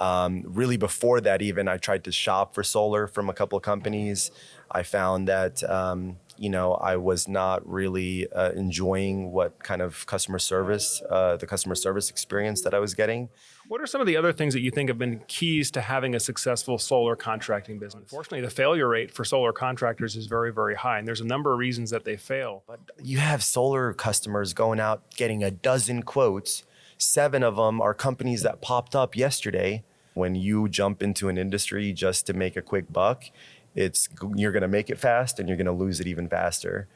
Really before that, even I tried to shop for solar from a couple of companies. I found that I was not really enjoying what kind of the customer service experience that I was getting. What are some of the other things that you think have been keys to having a successful solar contracting business? Unfortunately, the failure rate for solar contractors is very, very high, and there's a number of reasons that they fail. But you have solar customers going out getting a dozen quotes. 7 of them are companies that popped up yesterday. When you jump into an industry just to make a quick buck, you're going to make it fast and you're going to lose it even faster.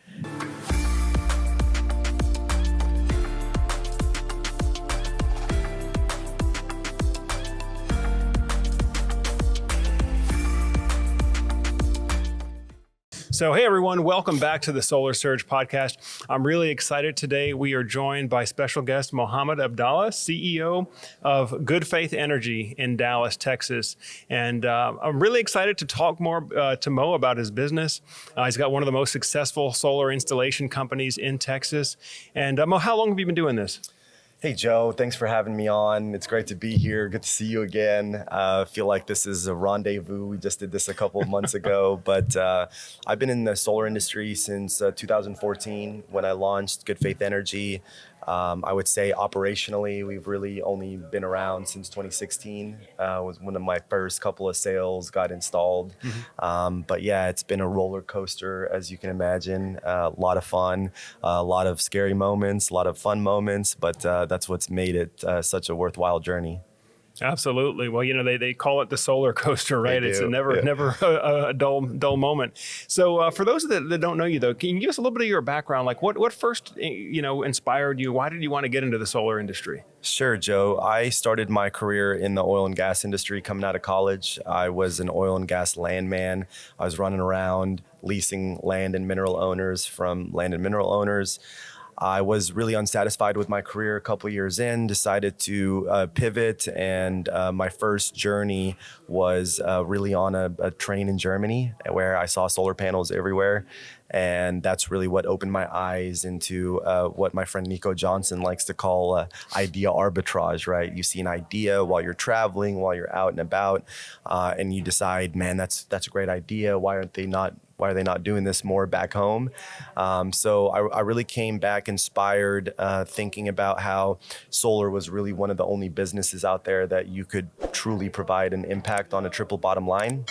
So, hey everyone, welcome back to the Solar Surge podcast. I'm really excited today. We are joined by special guest Mohammed Abdalla, CEO of Good Faith Energy in Dallas, Texas. And I'm really excited to talk more to Mo about his business. He's got one of the most successful solar installation companies in Texas. And Mo, how long have you been doing this? Hey, Joe, thanks for having me on. It's great to be here. Good to see you again. I feel like this is a rendezvous. We just did this a couple of months ago, but I've been in the solar industry since 2014 when I launched Good Faith Energy. I would say operationally, we've really only been around since 2016. Was one of my first couple of sales got installed. But yeah, it's been a roller coaster, as you can imagine. A lot of fun, a lot of scary moments, a lot of fun moments, but that's what's made it such a worthwhile journey. Absolutely. Well, they call it the solar coaster, right? It's never a dull moment. So for those that don't know you, though, can you give us a little bit of your background? Like what first, inspired you? Why did you want to get into the solar industry? Sure, Joe. I started my career in the oil and gas industry coming out of college. I was an oil and gas landman. I was running around leasing land and mineral owners from land and mineral owners. I was really unsatisfied with my career a couple of years in, decided to pivot, and my first journey was really on a train in Germany where I saw solar panels everywhere. And that's really what opened my eyes into what my friend Nico Johnson likes to call idea arbitrage, right? You see an idea while you're traveling, while you're out and about, and you decide, man, that's a great idea. Why are they not doing this more back home? So I really came back inspired, thinking about how solar was really one of the only businesses out there that you could truly provide an impact on a triple bottom line.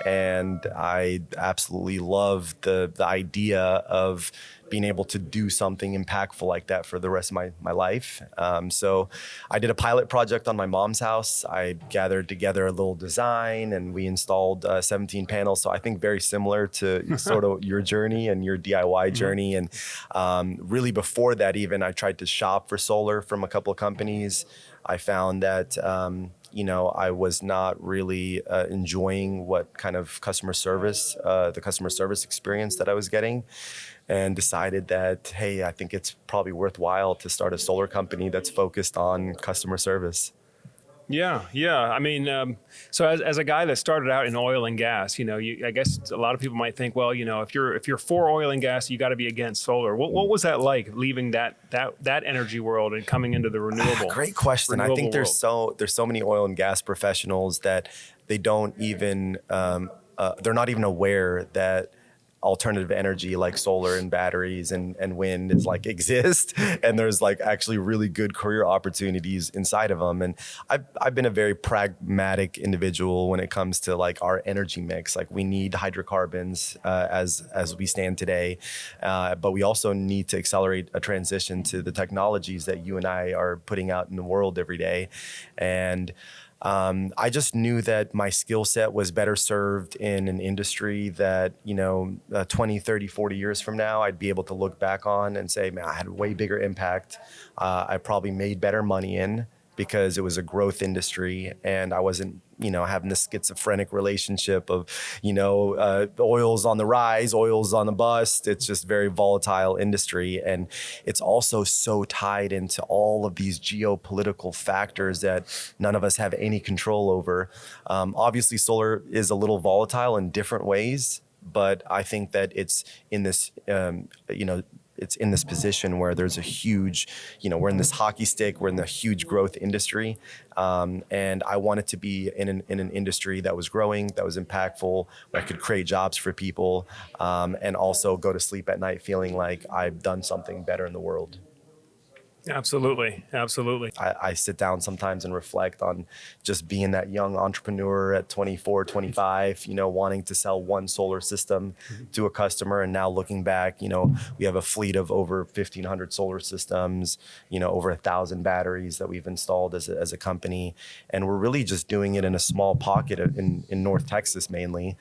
And I absolutely love the idea of being able to do something impactful like that for the rest of my life. So I did a pilot project on my mom's house. I gathered together a little design and we installed 17 panels. So I think very similar to sort of your journey and your DIY journey. And really before that, even I tried to shop for solar from a couple of companies. I found that I was not really enjoying what kind of the customer service experience that I was getting, and decided that, hey, I think it's probably worthwhile to start a solar company that's focused on customer service. Yeah. I mean, so as a guy that started out in oil and gas, I guess a lot of people might think, well, if you're for oil and gas, you got to be against solar. What was that like, leaving that energy world and coming into the renewable? Great question. I think there's so many oil and gas professionals that they don't even they're not even aware that alternative energy like solar and batteries and wind is exist, and there's actually really good career opportunities inside of them. And I've been a very pragmatic individual when it comes to our energy mix. We need hydrocarbons as we stand today, but we also need to accelerate a transition to the technologies that you and I are putting out in the world every day. And I just knew that my skill set was better served in an industry that, 20, 30, 40 years from now, I'd be able to look back on and say, man, I had a way bigger impact. I probably made better money in because it was a growth industry and I wasn't, having this schizophrenic relationship of, oil's on the rise, oil's on the bust. It's just very volatile industry. And it's also so tied into all of these geopolitical factors that none of us have any control over. Obviously, solar is a little volatile in different ways, but I think that it's in this, it's in this position where there's a huge, we're in this hockey stick, we're in the huge growth industry. And I wanted to be in an industry that was growing, that was impactful, where I could create jobs for people, and also go to sleep at night feeling like I've done something better in the world. Absolutely. Absolutely. I sit down sometimes and reflect on just being that young entrepreneur at 24, 25, wanting to sell one solar system to a customer. And now looking back, we have a fleet of over 1,500 solar systems, over 1,000 batteries that we've installed as a company. And we're really just doing it in a small pocket in North Texas mainly.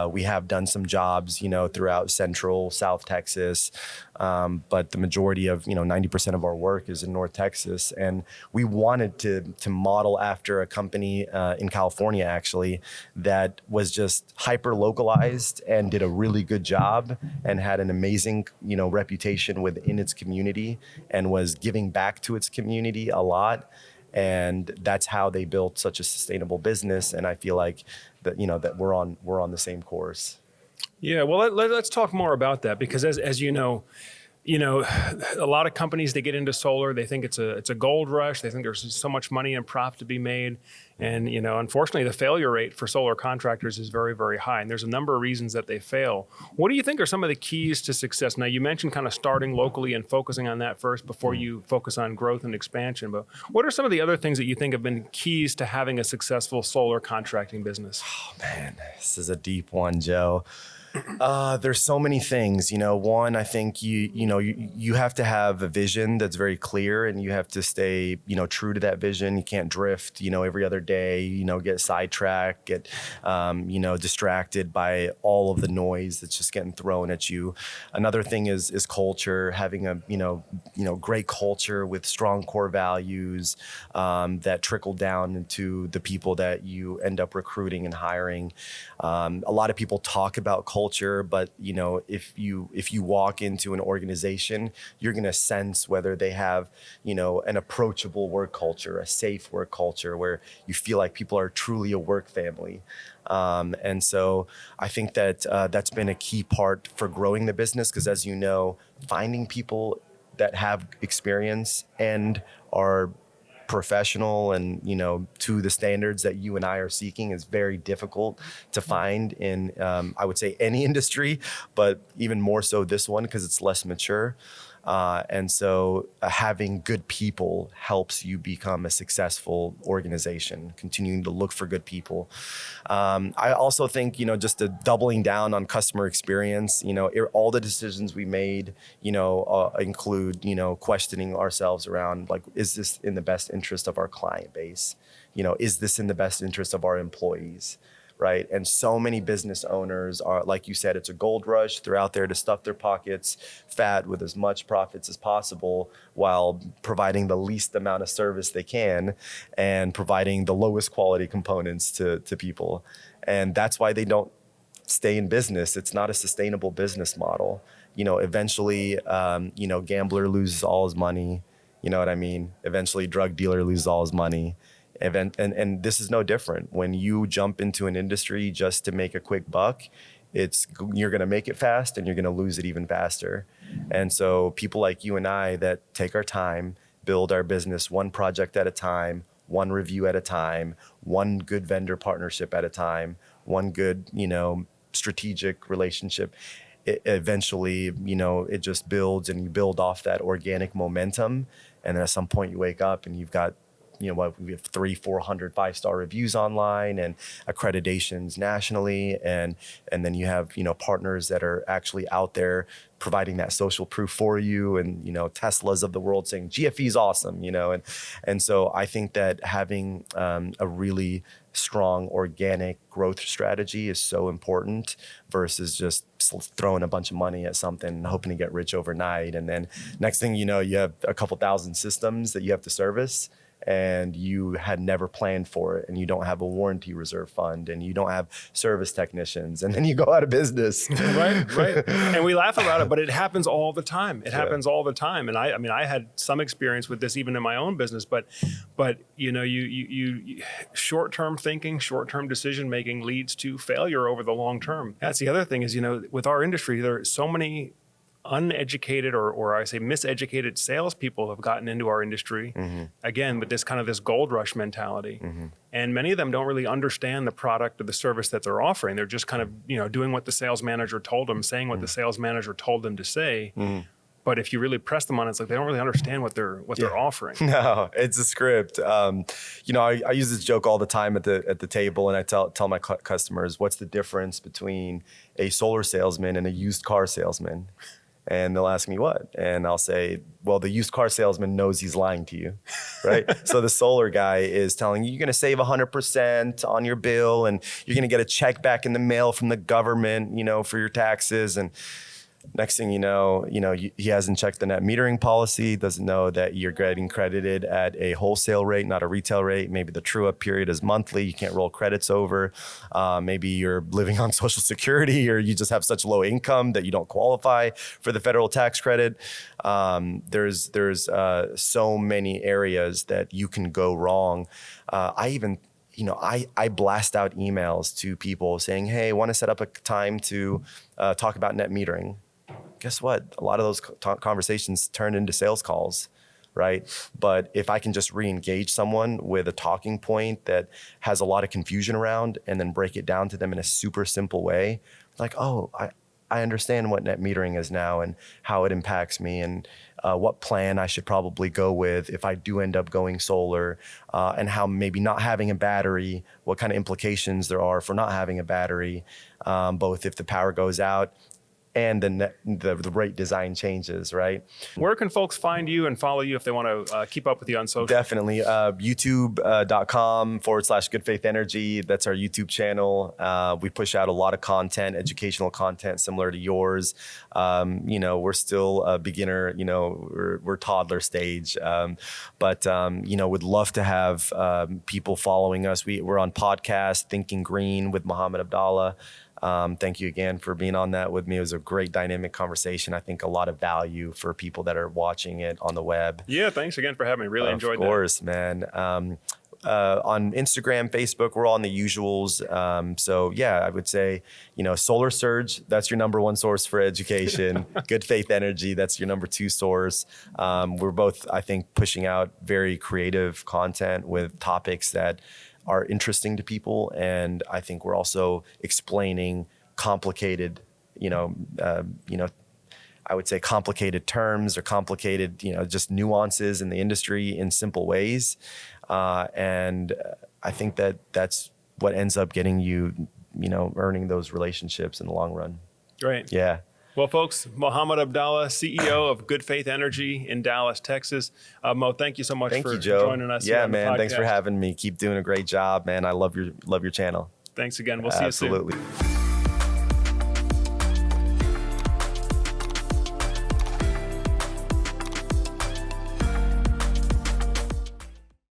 We have done some jobs, throughout Central, South Texas. But the majority of, 90% of our work is in North Texas. And we wanted to model after a company in California, actually, that was just hyper localized and did a really good job and had an amazing, reputation within its community and was giving back to its community a lot. And that's how they built such a sustainable business. And I feel like that, that we're on the same course. Yeah, well, let's talk more about that, because as you know, a lot of companies, they get into solar, they think it's a gold rush, they think there's so much money and profit to be made, and unfortunately, the failure rate for solar contractors is very, very high, and there's a number of reasons that they fail. What do you think are some of the keys to success? Now, you mentioned kind of starting locally and focusing on that first before you focus on growth and expansion, but what are some of the other things that you think have been keys to having a successful solar contracting business? Oh man, this is a deep one, Joe. There's so many things, one, I think you have to have a vision that's very clear, and you have to stay, true to that vision. You can't drift, every other day, get sidetracked, get, distracted by all of the noise that's just getting thrown at you. Another thing is culture, having a, great culture with strong core values, that trickle down into the people that you end up recruiting and hiring. A lot of people talk about culture, but if you walk into an organization, you're going to sense whether they have an approachable work culture, a safe work culture where you feel like people are truly a work family. And so I think that that's been a key part for growing the business, because as you know, finding people that have experience and are professional and to the standards that you and I are seeking is very difficult to find in I would say any industry, but even more so this one because it's less mature. And so having good people helps you become a successful organization, continuing to look for good people. I also think, just a doubling down on customer experience, all the decisions we made, include, questioning ourselves around, like, is this in the best interest of our client base? Is this in the best interest of our employees? Right. And so many business owners are, like you said, it's a gold rush. They're out there to stuff their pockets fat with as much profits as possible while providing the least amount of service they can and providing the lowest quality components to people. And that's why they don't stay in business. It's not a sustainable business model. Eventually, gambler loses all his money. You know what I mean? Eventually, drug dealer loses all his money. And this is no different. When you jump into an industry just to make a quick buck, you're going to make it fast and you're going to lose it even faster. And so people like you and I that take our time, build our business one project at a time, one review at a time, one good vendor partnership at a time, one good, strategic relationship. Eventually, it just builds, and you build off that organic momentum. And then at some point you wake up and you've got, we have 300-400 5-star reviews online and accreditations nationally. And then you have, partners that are actually out there providing that social proof for you, and, Teslas of the world saying GFE is awesome, and so I think that having a really strong organic growth strategy is so important versus just throwing a bunch of money at something and hoping to get rich overnight. And then next thing you know, you have a couple thousand systems that you have to service, and you had never planned for it, and you don't have a warranty reserve fund, and you don't have service technicians, and then you go out of business. Right. And we laugh about it, but it happens all the time. It happens all the time. And I had some experience with this even in my own business, but you short-term thinking, short-term decision making leads to failure over the long term. That's the other thing is, with our industry, there are so many uneducated or I say miseducated salespeople have gotten into our industry, again, with this kind of this gold rush mentality. And many of them don't really understand the product or the service that they're offering. They're just kind of, doing what the sales manager told them, saying what the sales manager told them to say. But if you really press them on it, it's like they don't really understand what they're offering. No, it's a script. I use this joke all the time at the table, and I tell my customers, what's the difference between a solar salesman and a used car salesman? And they'll ask me what? And I'll say, well, the used car salesman knows he's lying to you, right? So the solar guy is telling you, you're going to save 100% on your bill, and you're going to get a check back in the mail from the government, for your taxes. And next thing you know, he hasn't checked the net metering policy, doesn't know that you're getting credited at a wholesale rate, not a retail rate. Maybe the true up period is monthly. You can't roll credits over. Maybe you're living on Social Security, or you just have such low income that you don't qualify for the federal tax credit. There's so many areas that you can go wrong. I blast out emails to people saying, hey, I want to set up a time to talk about net metering. Guess what? A lot of those conversations turn into sales calls, right? But if I can just re-engage someone with a talking point that has a lot of confusion around, and then break it down to them in a super simple way, like, oh, I understand what net metering is now and how it impacts me, and what plan I should probably go with if I do end up going solar, and how maybe not having a battery, what kind of implications there are for not having a battery, both if the power goes out and the rate design changes, right? Where can folks find you and follow you if they want to keep up with you on social? Definitely. YouTube.com/Good Faith Energy. That's our YouTube channel. We push out a lot of content, educational content similar to yours. We're still a beginner, we're toddler stage. But would love to have people following us. We're on podcast, Thinking Green with Mohammed Abdalla. Thank you again for being on that with me. It was a great dynamic conversation. I think a lot of value for people that are watching it on the web. Yeah, thanks again for having me. Really enjoyed that. Of course, man. On Instagram, Facebook, we're all on the usuals. So yeah, I would say, Solar Surge, that's your number one source for education. Good Faith Energy, that's your number two source. We're both, I think, pushing out very creative content with topics that are interesting to people. And I think we're also explaining complicated, I would say complicated terms or complicated, just nuances in the industry in simple ways. And I think that's what ends up getting you, earning those relationships in the long run. Great. Yeah. Well, folks, Mohammed Abdalla, CEO of Good Faith Energy in Dallas, Texas. Mo, thank you so much for joining us. Yeah, man. Thanks for having me. Keep doing a great job, man. I love your channel. Thanks again. We'll see you soon. Absolutely.